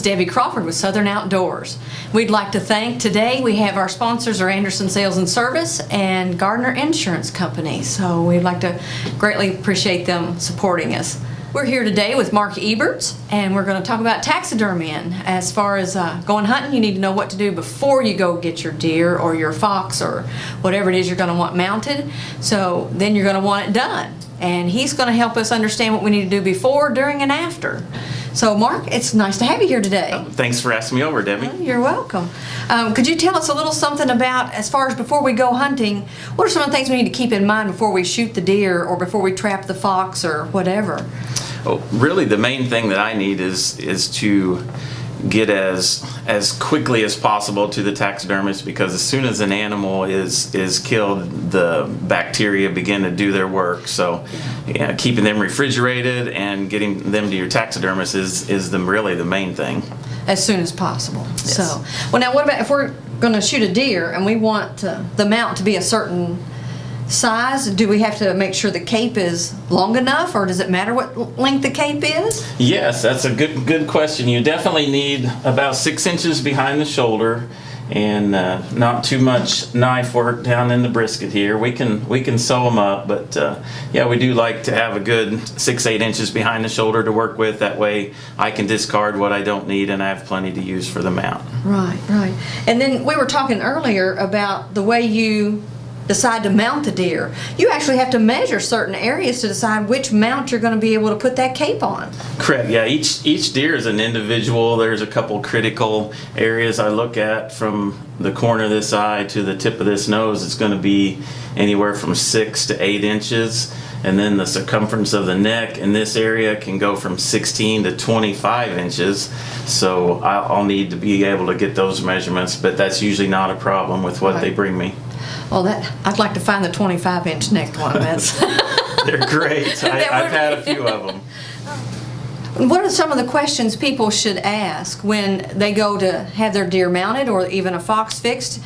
Debbie Crawford with Southern Outdoors. We'd like to thank today, we have our sponsors are Anderson Sales and Service and Gardner Insurance Company. So we'd like to greatly appreciate them supporting us. We're here today with Mark Eberts, and we're going to talk about taxidermy. And as far as going hunting, you need to know what to do before you go get your deer or your fox or whatever it is you're going to want mounted. So then you're going to want it done. And he's going to help us understand what we need to do before, during, and after. So Mark, it's nice to have you here today. Oh, thanks for asking me over, Debbie. You're welcome. Could you tell us a little something about, as far as before we go hunting, what are some of the things we need to keep in mind before we shoot the deer or before we trap the fox or whatever? Well, really the main thing that I need is to get as quickly as possible to the taxidermist, because as soon as an animal is killed, the bacteria begin to do their work. So keeping them refrigerated and getting them to your taxidermist is really the main thing. As soon as possible. Yes. So, well, now what about if we're going to shoot a deer and we want the mount to be a certain size? Do we have to make sure the cape is long enough, or does it matter what length the cape is? Yes, that's a good question. You definitely need about 6 inches behind the shoulder, and not too much knife work down in the brisket here. We can sew them up, but yeah, we do like to have a good 6-8 inches behind the shoulder to work with. That way I can discard what I don't need and I have plenty to use for the mount. Right. And then we were talking earlier about the way you decide to mount the deer. You actually have to measure certain areas to decide which mount you're going to be able to put that cape on. Correct. Yeah, each deer is an individual. There's a couple critical areas I look at. From the corner of this eye to the tip of this nose, it's going to be anywhere from 6 to 8 inches. And then the circumference of the neck in this area can go from 16 to 25 inches. So I'll need to be able to get those measurements, but that's usually not a problem with what they bring me. Well, I'd like to find the 25-inch neck one. They're great. I've had a few of them. What are some of the questions people should ask when they go to have their deer mounted or even a fox fixed?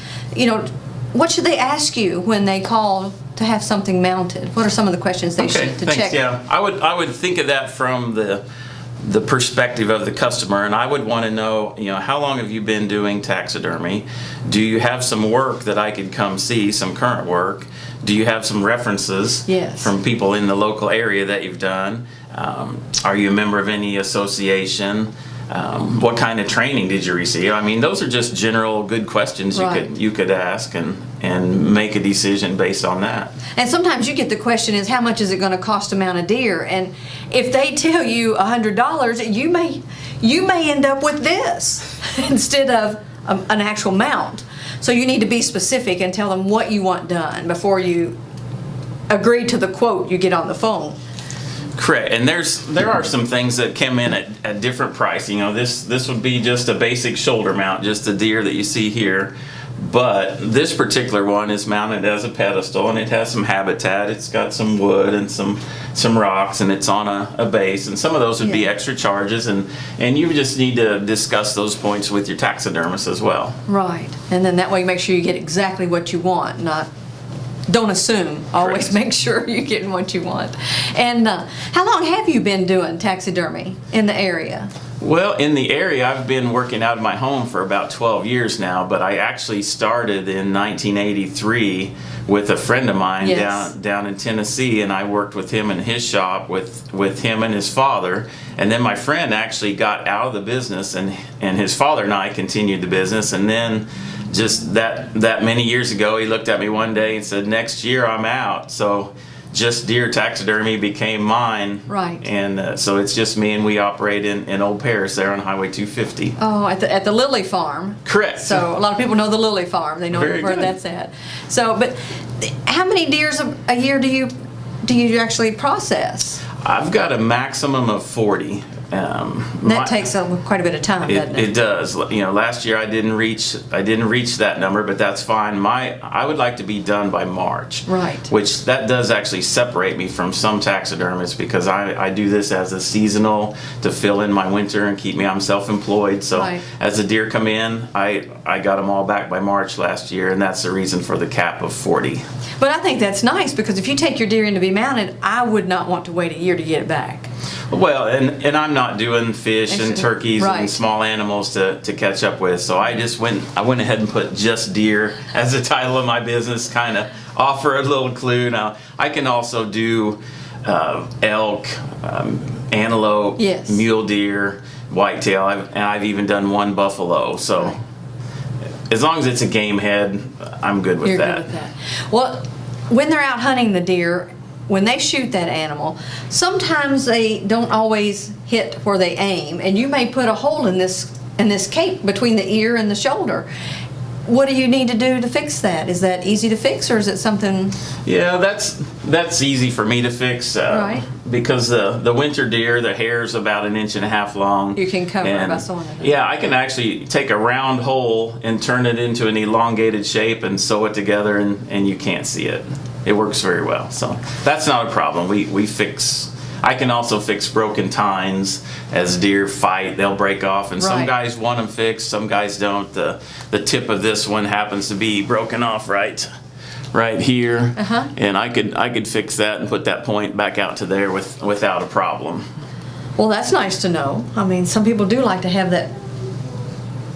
What should they ask you when they call to have something mounted? What are some of the questions they should check? Yeah, I would think of that from the perspective of the customer, and I would want to know, how long have you been doing taxidermy? Do you have some work that I could come see, some current work? Do you have some references from people in the local area that you've done? Are you a member of any association? What kind of training did you receive? I mean, those are just general good questions you could ask and make a decision based on that. And sometimes you get the question is, how much is it going to cost to mount a deer? And if they tell you $100, you may end up with this instead of an actual mount. So you need to be specific and tell them what you want done before you agree to the quote you get on the phone. Correct, and there are some things that come in at different price. This would be just a basic shoulder mount, just a deer that you see here. But this particular one is mounted as a pedestal, and it has some habitat. It's got some wood and some rocks, and it's on a base. And some of those would be extra charges, and you just need to discuss those points with your taxidermist as well. Right, and then that way you make sure you get exactly what you want, don't assume. Always make sure you're getting what you want. And how long have you been doing taxidermy in the area? Well, in the area, I've been working out of my home for about 12 years now, but I actually started in 1983 with a friend of mine down in Tennessee, and I worked with him in his shop with him and his father. And then my friend actually got out of the business, and his father and I continued the business. And then just that many years ago, he looked at me one day and said, "Next year I'm out." So just deer taxidermy became mine. Right. And so it's just me, and we operate in Old Paris there on Highway 250. Oh, at the Lily Farm. Correct. So a lot of people know the Lily Farm. They know where that's at. So, but how many deers a year do you actually process? I've got a maximum of 40. That takes quite a bit of time, doesn't it? It does. Last year I didn't reach that number, but that's fine. I would like to be done by March. Right. Which that does actually separate me from some taxidermists, because I do this as a seasonal to fill in my winter and keep me. I'm self-employed, so as the deer come in, I got them all back by March last year, and that's the reason for the cap of 40. But I think that's nice, because if you take your deer in to be mounted, I would not want to wait a year to get it back. Well, and I'm not doing fish and turkeys Right. and small animals to catch up with, so I went ahead and put just deer as the title of my business, kind of offer a little clue. Now, I can also do elk, antelope, Yes. mule deer, whitetail, and I've even done one buffalo, so Right. as long as it's a game head, I'm good with You're that. good with that. Well, when they're out hunting the deer, when they shoot that animal, sometimes they don't always hit where they aim, and you may put a hole in this cape between the ear and the shoulder. What do you need to do to fix that? Is that easy to fix, or is it something? Yeah, that's easy for me to fix. Right. Because the winter deer, the hair's about 1.5 inches long. You can cover it and, by sewing it up. Yeah, I can actually take a round hole and turn it into an elongated shape and sew it together, and you can't see it. It works very well, so that's not a problem. We fix. I can also fix broken tines as deer fight. They'll break off, and some Right. guys want them fixed, some guys don't. The tip of this one happens to be broken off right here, and I could fix that and put that point back out to there without a problem. Well, that's nice to know. I mean, some people do like to have that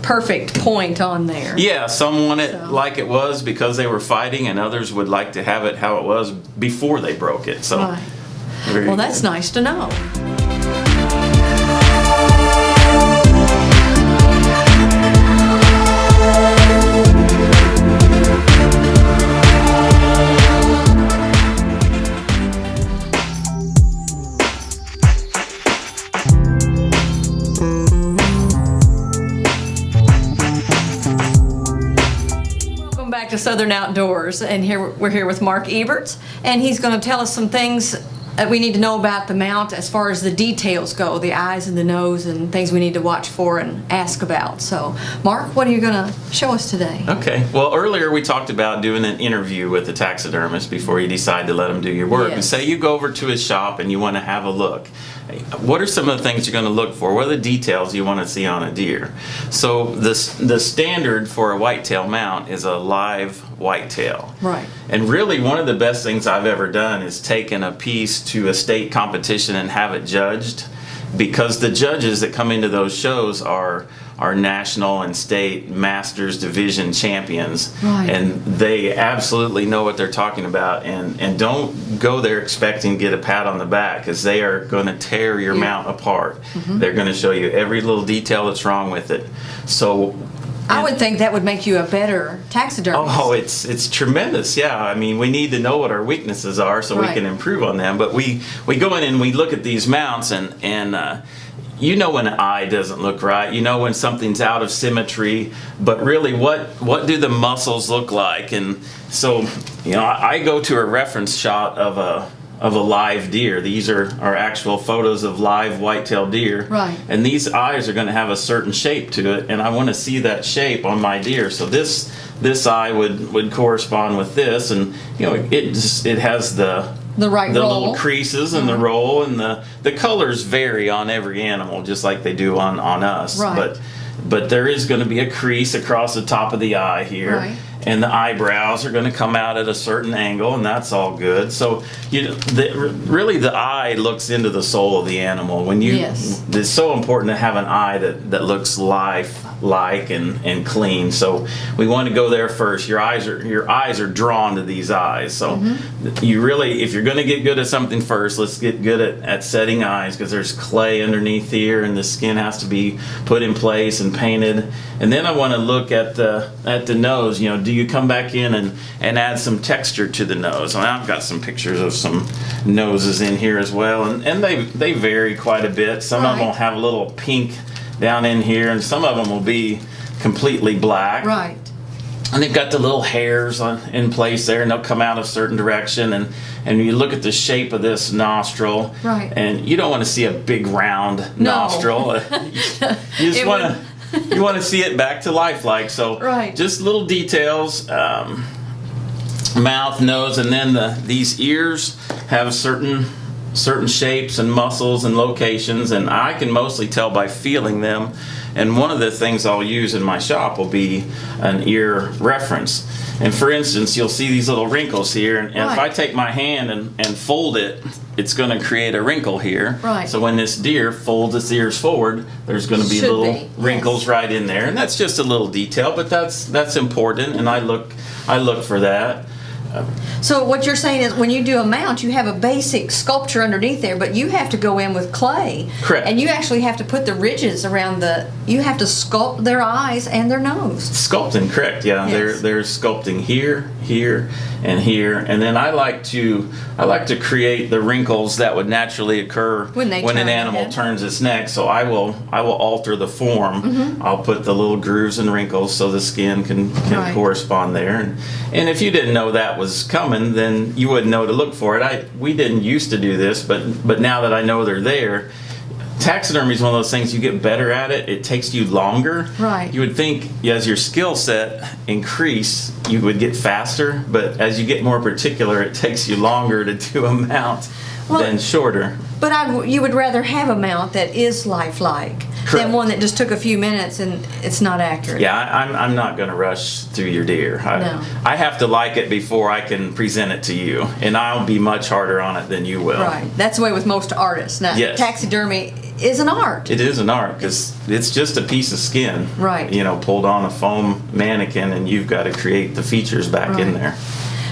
perfect point on there. Yeah, some want it So. like it was because they were fighting, and others would like to have it how it was before they broke it. So, Right. very Well, that's good. nice to know. Welcome back to Southern Outdoors, and we're here with Mark Eberts, and he's going to tell us some things that we need to know about the mount as far as the details go, the eyes and the nose and things we need to watch for and ask about. So, Mark, what are you going to show us today? Okay. Well, earlier we talked about doing an interview with the taxidermist before you decide to let him do your work. Yes. And say you go over to his shop and you want to have a look. What are some of the things you're going to look for? What are the details you want to see on a deer? So the standard for a whitetail mount is a live whitetail. Right. And really one of the best things I've ever done is taken a piece to a state competition and have it judged, because the judges that come into those shows are national and state masters division champions. Right. And they absolutely know what they're talking about, and don't go there expecting to get a pat on the back, because they are going to tear your mount apart. They're going to show you every little detail that's wrong with it. So I would think that would make you a better taxidermist. oh, it's tremendous. Yeah, I mean, we need to know what our weaknesses are so we Right. can improve on them. But we go in and we look at these mounts, and you know when an eye doesn't look right. You know when something's out of symmetry. But really, what do the muscles look like? And so, I go to a reference shot of a live deer. These are actual photos of live whitetail deer. Right. And these eyes are going to have a certain shape to it, and I want to see that shape on my deer. So this eye would correspond with this, and it has the right the roll. little creases and the roll, and the colors vary on every animal just like they do on us. Right. But there is going to be a crease across the top of the eye here. Right. And the eyebrows are going to come out at a certain angle, and that's all good. So, really, the eye looks into the soul of the animal. Yes. It's so important to have an eye that looks life-like and clean. So, we want to go there first. Your eyes are drawn to these eyes. So, you really, if you're going to get good at something first, let's get good at setting eyes, because there's clay underneath here, and the skin has to be put in place and painted. And then I want to look at the nose. Do you come back in and add some texture to the nose? And I've got some pictures of some noses in here as well, and they vary quite a bit. Some of them will have a little pink down in here, and some of them will be completely black. Right. And they've got the little hairs in place there, and they'll come out a certain direction. And you look at the shape of this nostril, Right. and you don't want to see a big round nostril. You just want to. You want to see it back to life-like, so Right. just little details, mouth, nose, and then these ears have certain shapes and muscles and locations, and I can mostly tell by feeling them. And one of the things I'll use in my shop will be an ear reference. And for instance, you'll see these little wrinkles here, and if I Right. take my hand and fold it it's going to create a wrinkle here. Right. So when this deer folds its ears forward, there's going to be Should little be, wrinkles yes. right in there, and that's just a little detail, but that's important, and I look for that. So what you're saying is when you do a mount, you have a basic sculpture underneath there, but you have to go in with clay. Correct. And you actually have to put the ridges around you have to sculpt their eyes and their nose. Sculpting, correct? Yeah, Yes. they're sculpting here, and here, and then I like to create the wrinkles that would naturally occur When they an turn animal their head. turns its neck. So I will alter the form. I'll put the little grooves and wrinkles so the skin can Right. correspond there. And if you didn't know that was coming, then you wouldn't know to look for it. We didn't used to do this, but now that I know they're there. Taxidermy is one of those things you get better at it. It takes you longer. Right. You would think as your skill set increase, you would get faster, but as you get more particular, it takes you longer to do a mount than shorter. But you would rather have a mount that is lifelike Correct. than one that just took a few minutes and it's not accurate. Yeah, I'm not going to rush through your deer. No. I have to like it before I can present it to you, and I'll be much harder on it than you will. Right. That's the way with most artists. Now, Yes. taxidermy is an art. It is an art because it's just a piece of skin, Right. Pulled on a foam mannequin, and you've got to create the features back in Right. there.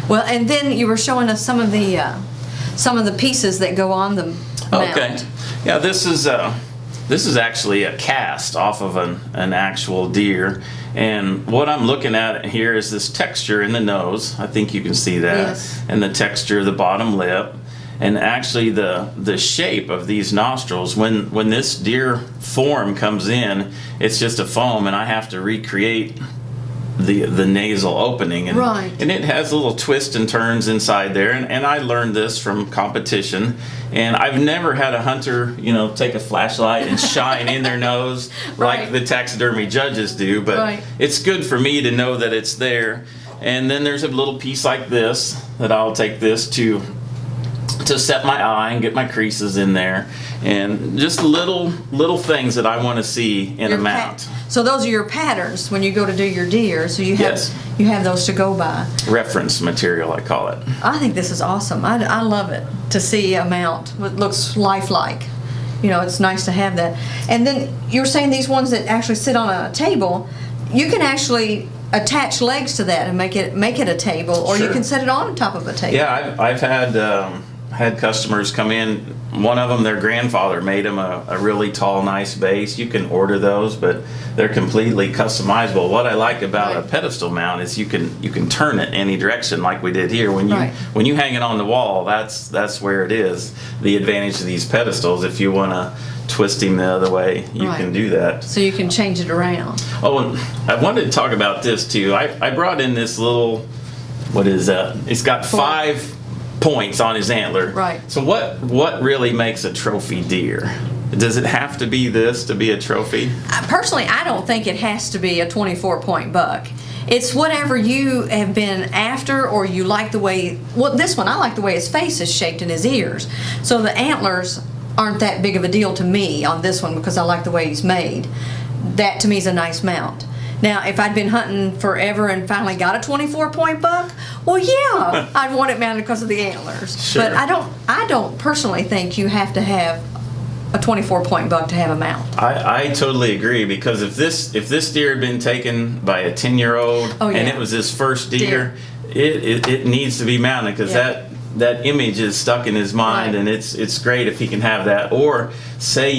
Well, and then you were showing us some of the pieces that go on the mount. Okay. Yeah, this is actually a cast off of an actual deer, and what I'm looking at here is this texture in the nose. I think you can see that, Yes. and the texture of the bottom lip, and actually the shape of these nostrils. When this deer form comes in, it's just a foam, and I have to recreate the nasal opening, and Right. and it has little twists and turns inside there, and I learned this from competition, and I've never had a hunter take a flashlight and shine in their nose like Right. the taxidermy judges do, but Right. it's good for me to know that it's there. And then there's a little piece like this that I'll take this to set my eye and get my creases in there, and just little things that I want to see in a mount. So those are your patterns when you go to do your deer. So you have Yes. you have those to go by. Reference material, I call it. I think this is awesome. I love it to see a mount that looks lifelike. It's nice to have that. And then you're saying these ones that actually sit on a table, you can actually attach legs to that and make it a table, or you Sure. can set it on top of a table. Yeah, I've had customers come in. One of them, their grandfather made them a really tall, nice base. You can order those, but they're completely customizable. What I like about a Right. pedestal mount is you can turn it any direction, like we did here. Right. When you hang it on the wall, that's where it is. The advantage of these pedestals, if you want to twist him the other way, you Right. can do that. So you can change it around. Oh, and I wanted to talk about this too. I brought in this little, what is that? It's got 5 points on his antler. Right. So what really makes a trophy deer? Does it have to be this to be a trophy? Personally, I don't think it has to be a 24-point buck. It's whatever you have been after, or you like the way. Well, this one, I like the way his face is shaped and his ears. So the antlers aren't that big of a deal to me on this one because I like the way he's made. That to me is a nice mount. Now, if I'd been hunting forever and finally got a 24-point buck, well, yeah, I'd want it mounted because of the antlers. Sure. But I don't personally think you have to have a 24-point buck to have a mount. I totally agree, because if this deer had been taken by a 10-year-old Oh, yeah. and it was his first deer, it needs to be mounted, because Yeah. that image is stuck in his mind, Right. and it's great if he can have that. Or say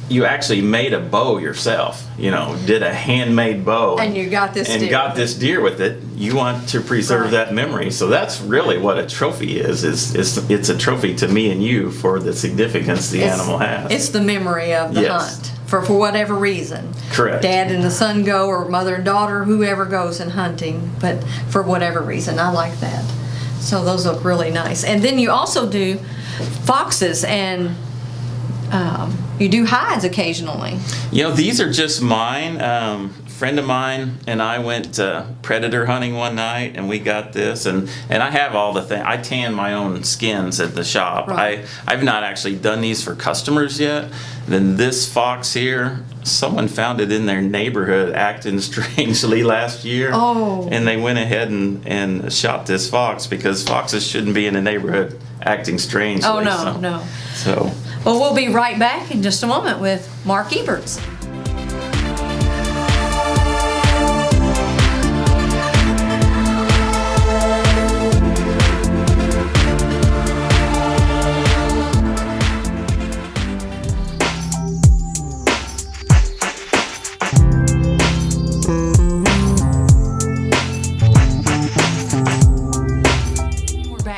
you actually made a bow yourself, did a handmade bow, And you got this and deer. got this deer with it. You want to preserve Right. that memory. So that's really what a trophy is. It's a trophy to me and you for the significance the animal has. It's the memory of the Yes. hunt for whatever reason. Correct. Dad and the son go, or mother and daughter, whoever goes in hunting, but for whatever reason, I like that. So those look really nice. And then you also do foxes, and you do hides occasionally. These are just mine. friend of mine and I went predator hunting one night, and we got this, and I have all the things. I tan my own skins at the shop. Right. I've not actually done these for customers yet. Then this fox here, someone found it in their neighborhood acting strangely last year. Oh. And they went ahead and shot this fox, because foxes shouldn't be in the neighborhood acting strangely. Oh, no, no. So. Well, we'll be right back in just a moment with Mark Eberts.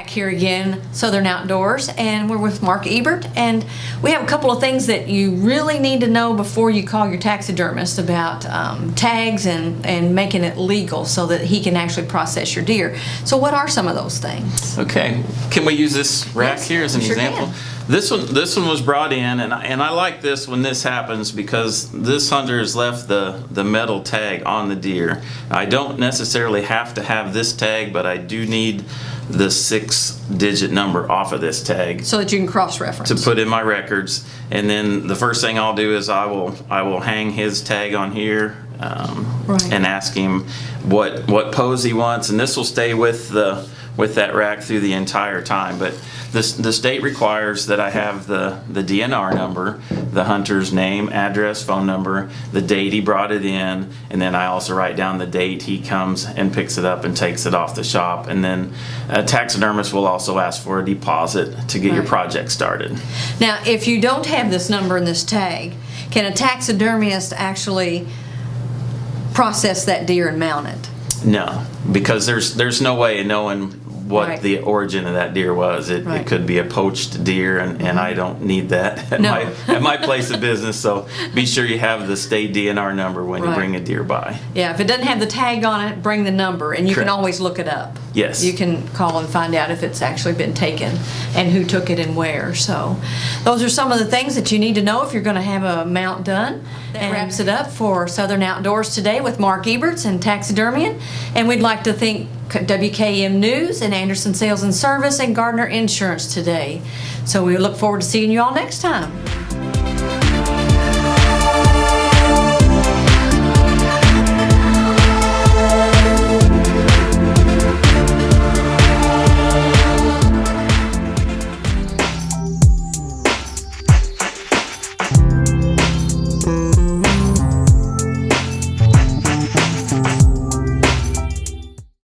Here again, Southern Outdoors, and we're with Mark Ebert, and we have a couple of things that you really need to know before you call your taxidermist about tags and making it legal so that he can actually process your deer. So what are some of those things? Okay, can we use this rack Yes, here as an we sure example? can. This one was brought in, and I like this when this happens, because this hunter has left the metal tag on the deer. I don't necessarily have to have this tag, but I do need the 6-digit number off of this tag So that you can cross-reference. to put in my records. And then the first thing I'll do is I will hang his tag on here, Right. and ask him what pose he wants, and this will stay with that rack through the entire time. But the state requires that I have the DNR number, the hunter's name, address, phone number, the date he brought it in, and then I also write down the date he comes and picks it up and takes it off the shop. And then a taxidermist will also ask for a deposit to get your Right. project started. Now, if you don't have this number in this tag, can a taxidermist actually process that deer and mount it? No, because there's no way of knowing what Right. the origin of that deer was. It Right. could be a poached deer, and I don't need that at, No. at my place of business. So be sure you have the state DNR number when you Right. bring a deer by. Yeah, if it doesn't have the tag on it, bring the number, and you Correct. can always look it up. Yes. You can call and find out if it's actually been taken and who took it and where. So those are some of the things that you need to know if you're going to have a mount done. That wraps it up for Southern Outdoors today with Mark Eberts and Taxidermian. And we'd like to thank WKM News and Anderson Sales and Service and Gardner Insurance today. So we look forward to seeing you all next time.